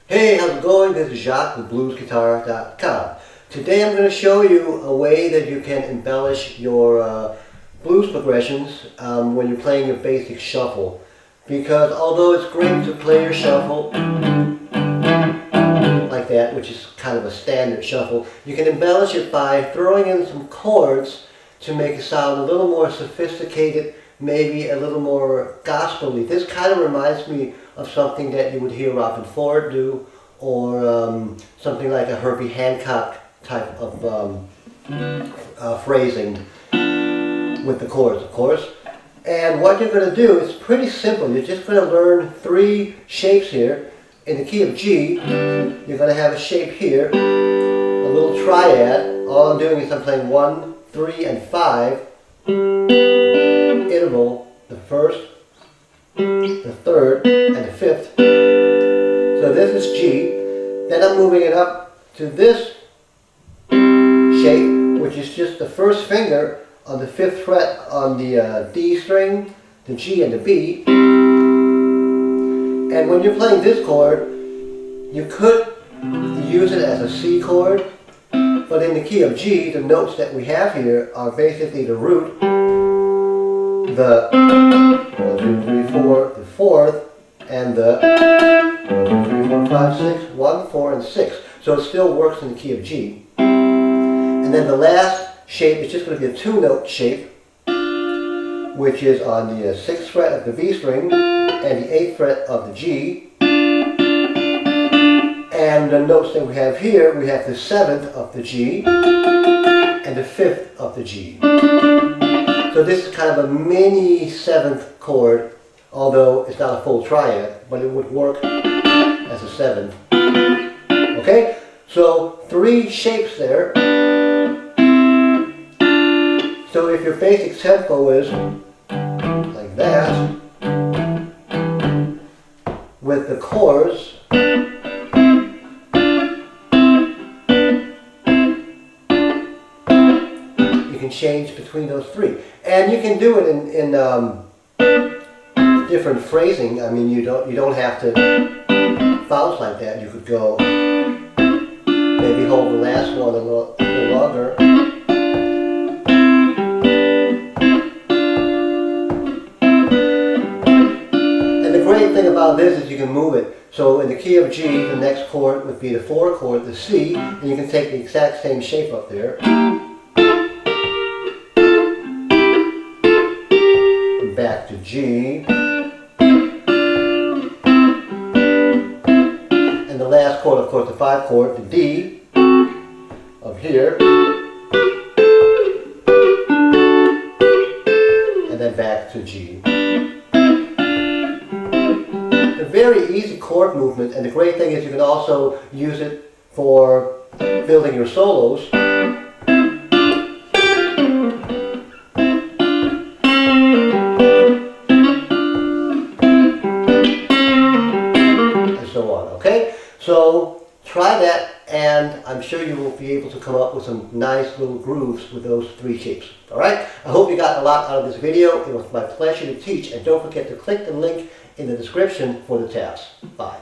Hey, how's it going? This is Jacques with bluesguitar.com. Today I'm going to show you a way that you can embellish your blues progressions when you're playing your basic shuffle. Because although it's great to play your shuffle like that, which is kind of a standard shuffle, you can embellish it by throwing in some chords to make it sound a little more sophisticated, maybe a little more gospel-y. This kind of reminds me of something that you would hear Robin Ford do, or something like a Herbie Hancock type of phrasing with the chords, of course. And what you're going to do is pretty simple. You're just going to learn three shapes here. In the key of G, you're going to have a shape here, a little triad. All I'm doing is I'm playing 1, 3, and 5. Interval, the first, the third, and the fifth. So this is G. Then I'm moving it up to this shape, which is just the first finger on the 5th fret on the D string, the G, and the B. And when you're playing this chord, you could use it as a C chord, but in the key of G, the notes that we have here are basically the root, the 1, 2, 3, 4, the 4th, and the 1, 2, 3, 4, 5, 6, 1, 4, and 6. So it still works in the key of G. And then the last shape is just going to be a 2-note shape, which is on the 6th fret of the B string and the 8th fret of the G. And the notes that we have here, we have the 7th of the G and the 5th of the G. So this is kind of a mini 7th chord, although it's not a full triad, but it would work as a 7th. Okay, so 3 shapes there. So if your basic tempo is like that, with the chords, you can change between those 3. And you can do it in different phrasing. I mean, you don't have to bounce like that. You could go, maybe hold the last one a little longer. The great thing about this is you can move it. So in the key of G, the next chord would be the 4 chord, the C, and you can take the exact same shape up there. Back to G. And the last chord, of course, the 5 chord, the D, up here. And then back to G. A very easy chord movement, and the great thing is you can also use it for building your solos. And so on, okay? So try that, and I'm sure you will be able to come up with some nice little grooves with those 3 shapes. Alright? I hope you got a lot out of this video. It was my pleasure to teach, and don't forget to click the link in the description for the tabs. Bye.